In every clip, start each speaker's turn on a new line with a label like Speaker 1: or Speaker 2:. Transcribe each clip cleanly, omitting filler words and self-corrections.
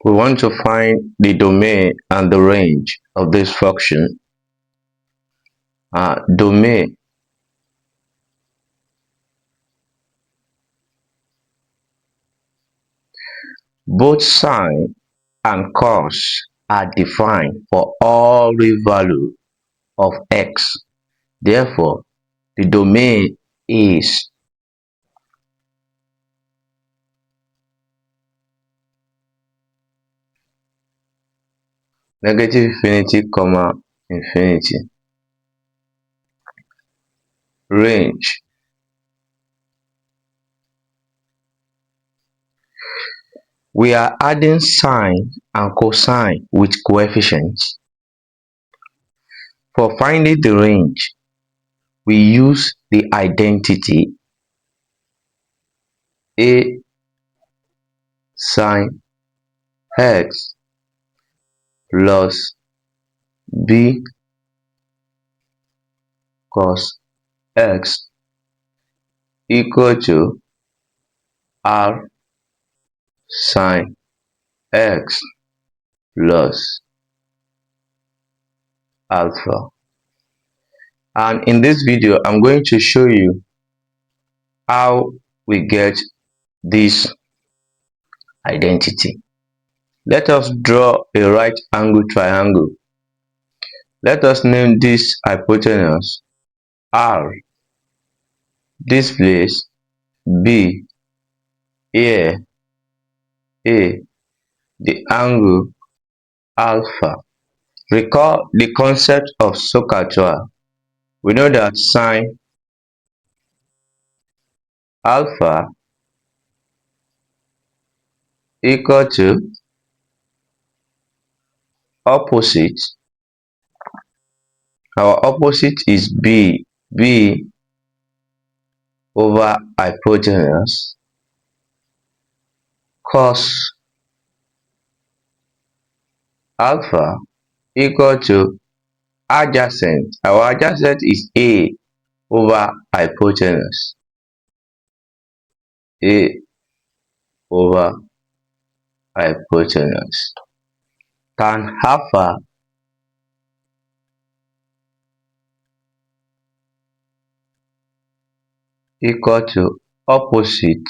Speaker 1: We want to find the domain and the range of this function. Domain. Both sine and cos are defined for all real value of x. Therefore, the domain is negative infinity, infinity. Range. We are adding sine and cosine with coefficients. For finding the range, we use the identity A sine x plus B cos x equal to R sine x plus alpha. And in this video, I'm going to show you how we get this identity. Let us draw a right angle triangle. Let us name this hypotenuse R, this place B, here A, the angle alpha. Recall the concept of SOHCAHTOA. We know that sine alpha equal to opposite. Our opposite is B over hypotenuse, cos alpha equal to adjacent. Our adjacent is A over hypotenuse. A over hypotenuse. Tan alpha equal to opposite.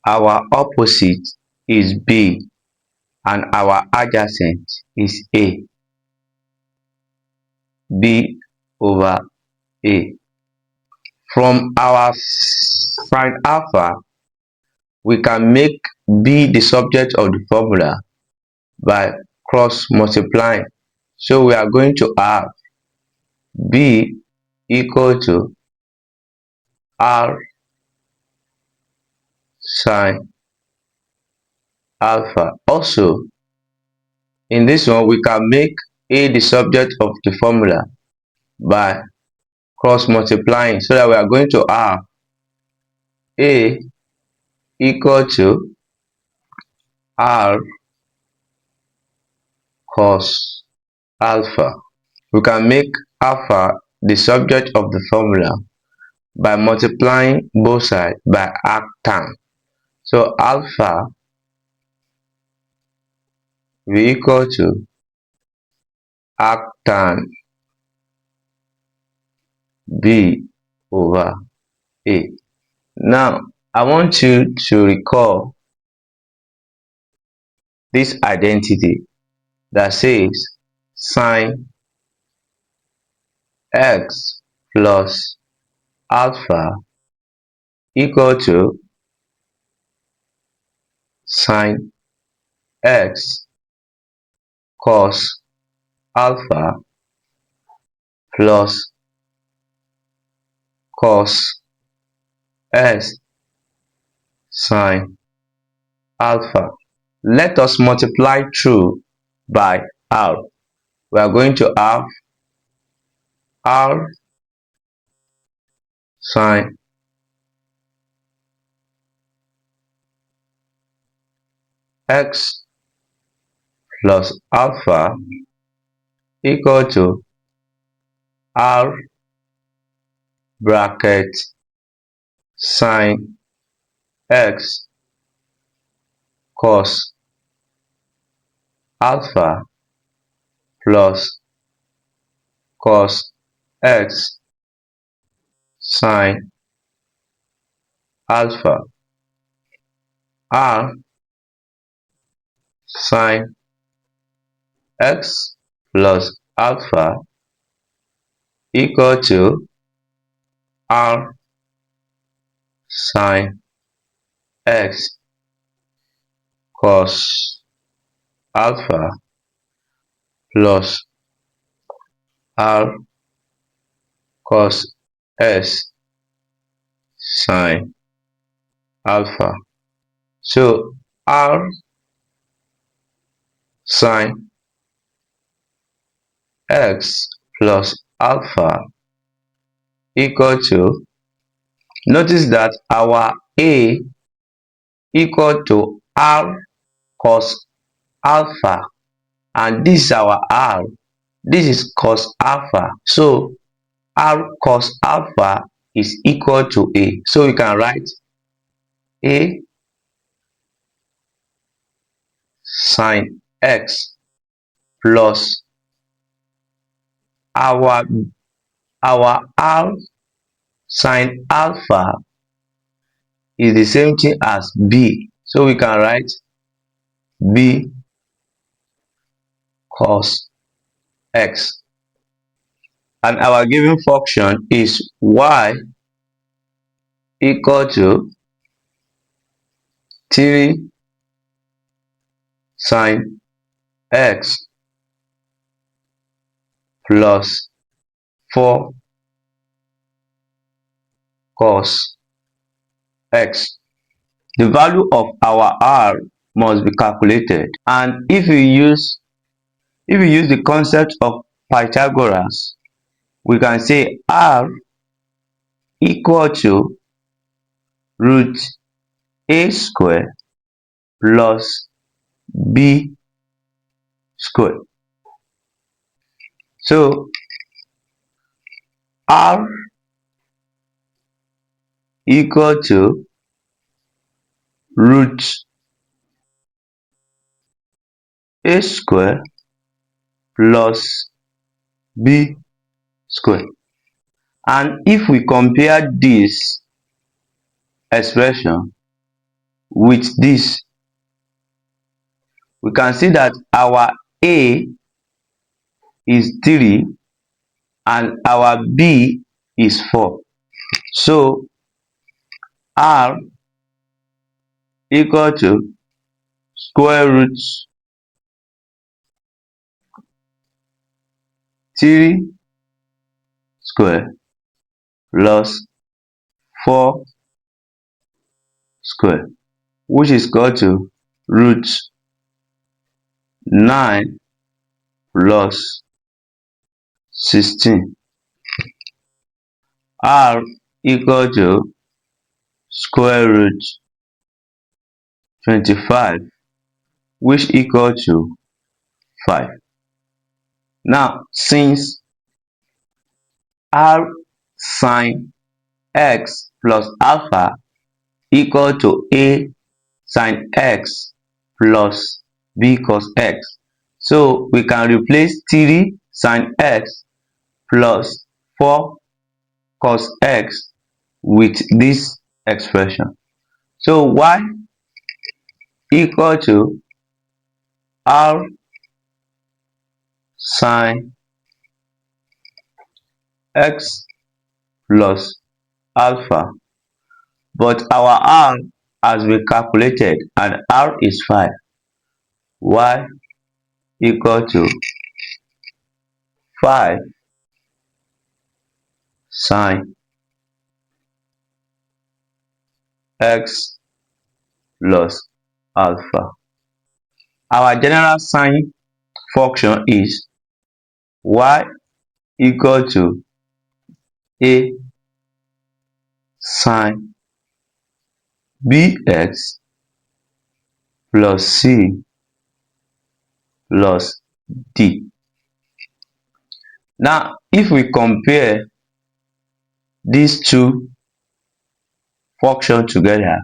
Speaker 1: Our opposite is B and our adjacent is A. B over A. From our sine alpha, we can make B the subject of the formula by cross multiplying. So we are going to have B equal to R sine alpha. Also, in this one, we can make A the subject of the formula by cross multiplying, so that we are going to have A equal to R cos alpha. We can make alpha the subject of the formula by multiplying both sides by arctan. So alpha will equal to arctan B over A. Now, I want you to recall this identity that says sine x plus alpha equal to sine x cos alpha plus cos s sine alpha. Let us multiply through by R. We are going to have R sine x plus alpha equal to R bracket sine x cos alpha plus cos x sine alpha r sine x plus alpha equal to r sine x cos alpha plus r cos s sine alpha. So r sine x plus alpha equal to, notice that our a equal to r cos alpha, and this is our r, this is cos alpha, so r cos alpha is equal to a, so we can write a sine x plus our r sine alpha is the same thing as b, so we can write b cos x, and our given function is y equal to 3 sine x plus 4 cos x. The value of our r must be calculated, and if we use the concept of Pythagoras, we can say r equal to root a square plus b square. So r equal to root a square plus b square. And if we compare this expression with this, we can see that our a is 3 and our b is 4. So r equal to square root 3 square plus 4 square, which is equal to root 9 plus 16. R equal to square root 25, which equal to 5. Now, since r sine x plus alpha equal to a sine x plus b cos x, so we can replace 3 sine x plus 4 cos x with this expression. So y equal to r sine x plus alpha, but our r has been calculated and r is 5. Y equal to 5 sine x plus alpha. Our general sine function is y equal to a sine bx plus c plus d. Now, if we compare these two functions together,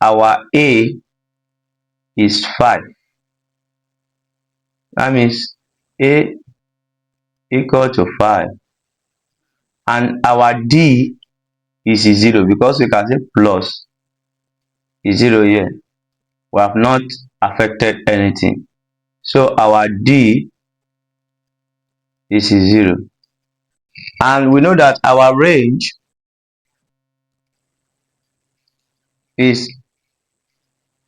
Speaker 1: our a is 5 That means A equal to 5, and our D is 0 because we can say plus is 0 here. We have not affected anything. So our D is 0. And we know that our range is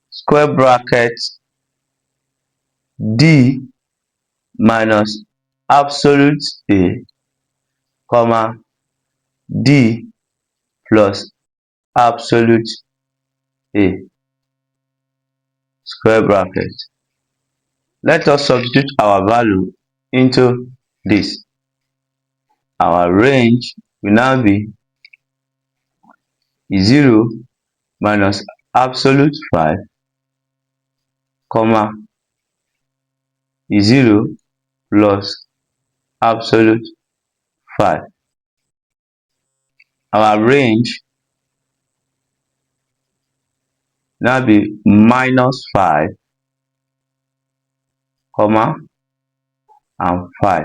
Speaker 1: square bracket D minus absolute A, comma D plus absolute A, square bracket. Let us substitute our value into this. Our range will now be 0 minus absolute 5, comma 0 plus absolute 5. Our range now be minus 5, comma and 5.